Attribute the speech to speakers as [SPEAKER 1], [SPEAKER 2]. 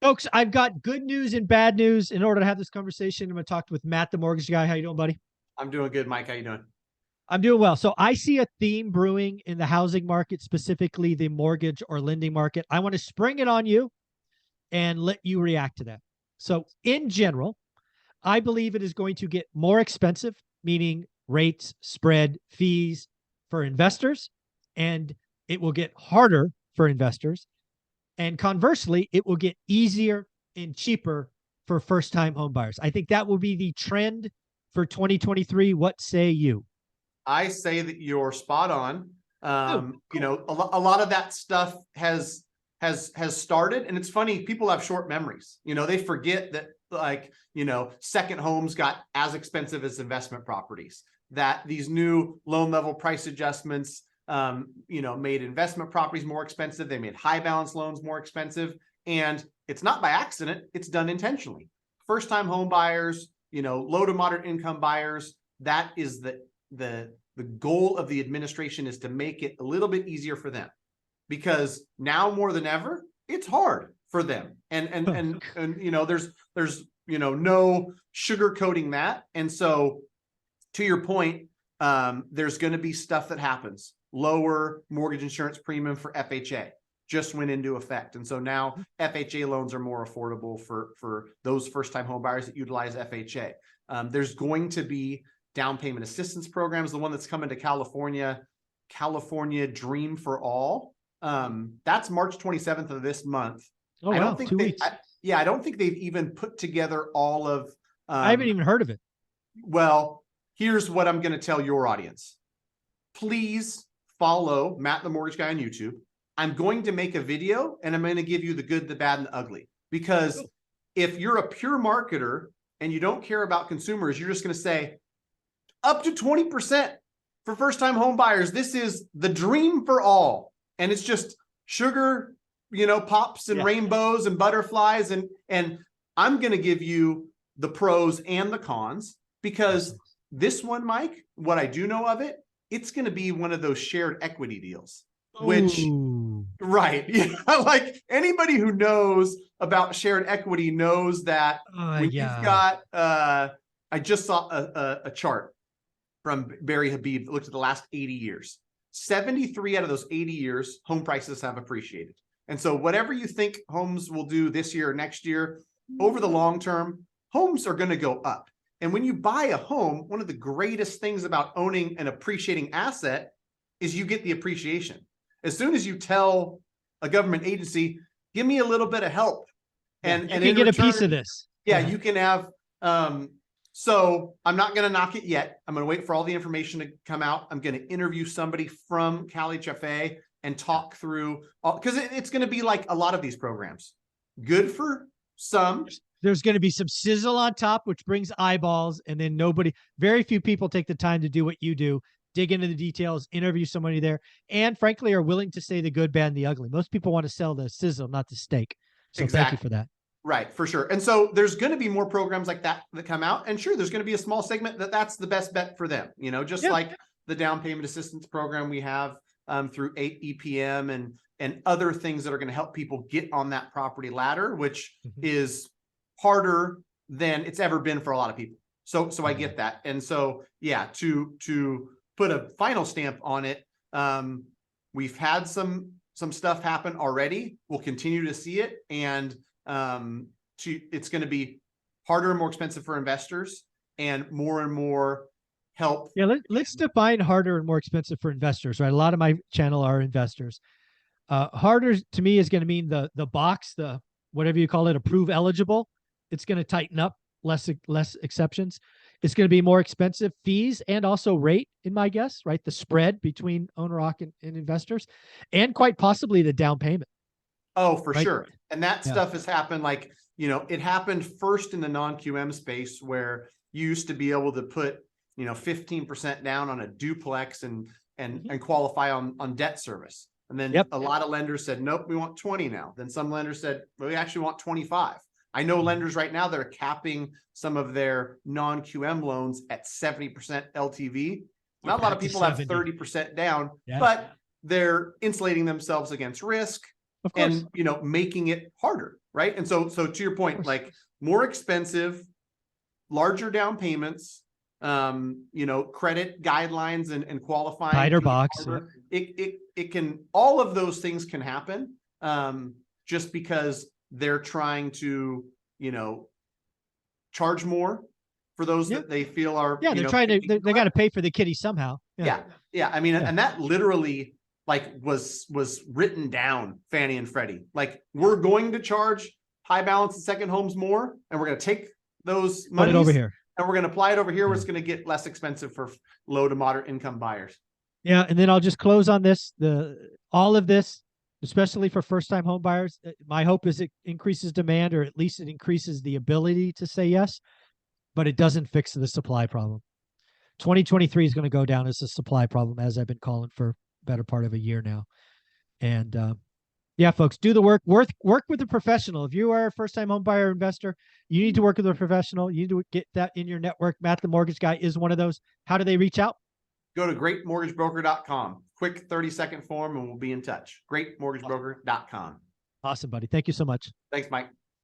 [SPEAKER 1] Folks, I've got good news and bad news. In order to have this conversation, I'm going to talk with Matt, the mortgage guy. How you doing, buddy?
[SPEAKER 2] I'm doing good, Mike. How you doing?
[SPEAKER 1] I'm doing well. So I see a theme brewing in the housing market, specifically the mortgage or lending market. I want to spring it on you and let you react to that. So in general, I believe it is going to get more expensive, meaning rates, spread, fees for investors, and it will get harder for investors. And conversely, it will get easier and cheaper for first-time home buyers. I think that will be the trend for 2023. What say you?
[SPEAKER 2] I say that you're spot on.
[SPEAKER 1] Cool.
[SPEAKER 2] A lot of that stuff has started, and it's funny. People have short memories. They forget that second homes got as expensive as investment properties. That these new loan level price adjustments, made investment properties more expensive. They made high balance loans more expensive, and it's not by accident. It's done intentionally. First time home buyers, low to moderate income buyers. That is the goal of the administration, is to make it a little bit easier for them, because now more than ever, it's hard for them. And there's no sugarcoating that. And so to your point, there's going to be stuff that happens. Lower mortgage insurance premium for FHA just went into effect. And so now FHA loans are more affordable for those first-time home buyers that utilize FHA. There's going to be down payment assistance programs. The one that's coming to California Dream for All. That's March 27th of this month.
[SPEAKER 1] Oh,
[SPEAKER 2] I
[SPEAKER 1] wow,
[SPEAKER 2] don't think
[SPEAKER 1] 2 weeks.
[SPEAKER 2] I don't think they've even put together all of.
[SPEAKER 1] I haven't even heard of it.
[SPEAKER 2] Well, here's what I'm going to tell your audience. Please follow Matt the Mortgage Guy on YouTube. I'm going to make a video, and I'm going to give you the good, the bad, and the ugly. Because if you're a pure marketer and you don't care about consumers, you're just going to say up to 20% for first-time home buyers. This is the dream for all. And it's just sugar, pops and rainbows and butterflies. And I'm going to give you the pros and the cons, because this one, Mike, what I do know of it, it's going to be one of those shared equity deals, which, right. Yeah, like anybody who knows about shared equity knows that when you've got, I just saw a chart from Barry Habib that looked at the last 80 years. 73 out of those 80 years, home prices have appreciated. And so whatever you think homes will do this year or next year, over the long term, homes are going to go up. And when you buy a home, one of the greatest things about owning an appreciating asset is you get the appreciation. As soon as you tell a government agency, give me a little bit of help, and
[SPEAKER 1] you can get a piece of this.
[SPEAKER 2] Yeah, you can have. So I'm not going to knock it yet. I'm going to wait for all the information to come out. I'm going to interview somebody from CaliHFA and talk through, because it's going to be like a lot of these programs. Good for some.
[SPEAKER 1] There's going to be some sizzle on top, which brings eyeballs, and then very few people take the time to do what you do, dig into the details, interview somebody there, and frankly are willing to say the good, bad, and the ugly. Most people want to sell the sizzle, not the steak. So Thank you for that.
[SPEAKER 2] Right, for sure. And so there's going to be more programs like that come out. And sure, there's going to be a small segment that's the best bet for them, just like the down payment assistance program we have through 8EPM and other things that are going to help people get on that property ladder, which is harder than it's ever been for a lot of people. So I get that. And so, yeah, to put a final stamp on it, we've had some stuff happen already. We'll continue to see it. And it's going to be harder and more expensive for investors, and more help.
[SPEAKER 1] Yeah, let's define harder and more expensive for investors, right? A lot of my channel are investors. Harder to me is going to mean the box, the whatever you call it, approve eligible. It's going to tighten up, less exceptions. It's going to be more expensive fees and also rate, in my guess, right? The spread between owner-occ and investors, and quite possibly the down payment.
[SPEAKER 2] Oh, for sure. And that stuff has happened, it happened first in the non-QM space, where you used to be able to put, 15% down on a duplex and qualify on debt service. And then a lot of lenders said, nope, we want 20 now. Then some lenders said, well, we actually want 25. I know lenders right now that are capping some of their non-QM loans at 70% LTV. Not a lot of people have 30% down, but they're insulating themselves against risk and, making it harder. right? And so to your point, like more expensive, larger down payments, you know, credit guidelines and qualifying
[SPEAKER 1] tighter box.
[SPEAKER 2] Yep. It can, all of those things can happen just because they're trying to, you know, charge more for those that they feel are,
[SPEAKER 1] yeah, they're trying to, they got to pay for the kitty somehow.
[SPEAKER 2] Yeah. I mean, and that literally like was written down, Fannie and Freddie. Like, we're going to charge high balance and second homes more, and we're going to take those monies
[SPEAKER 1] over here,
[SPEAKER 2] and we're going to apply it over here where it's going to get less expensive for low to moderate income buyers.
[SPEAKER 1] Yeah, and then I'll just close on this. All of this, especially for first-time home buyers, my hope is it increases demand, or at least it increases the ability to say yes, but it doesn't fix the supply problem. 2023 is going to go down as a supply problem, as I've been calling for better part of a year now. And yeah, folks, do the work. Work with a professional. If you are a first-time home buyer investor, you need to work with a professional. You need to get that in your network. Matt, the mortgage guy, is one of those. How do they reach out?
[SPEAKER 2] Go to greatmortgagebroker.com. Quick 30-second form, and we'll be in touch. Greatmortgagebroker.com.
[SPEAKER 1] Awesome, buddy. Thank you so much.
[SPEAKER 2] Thanks, Mike.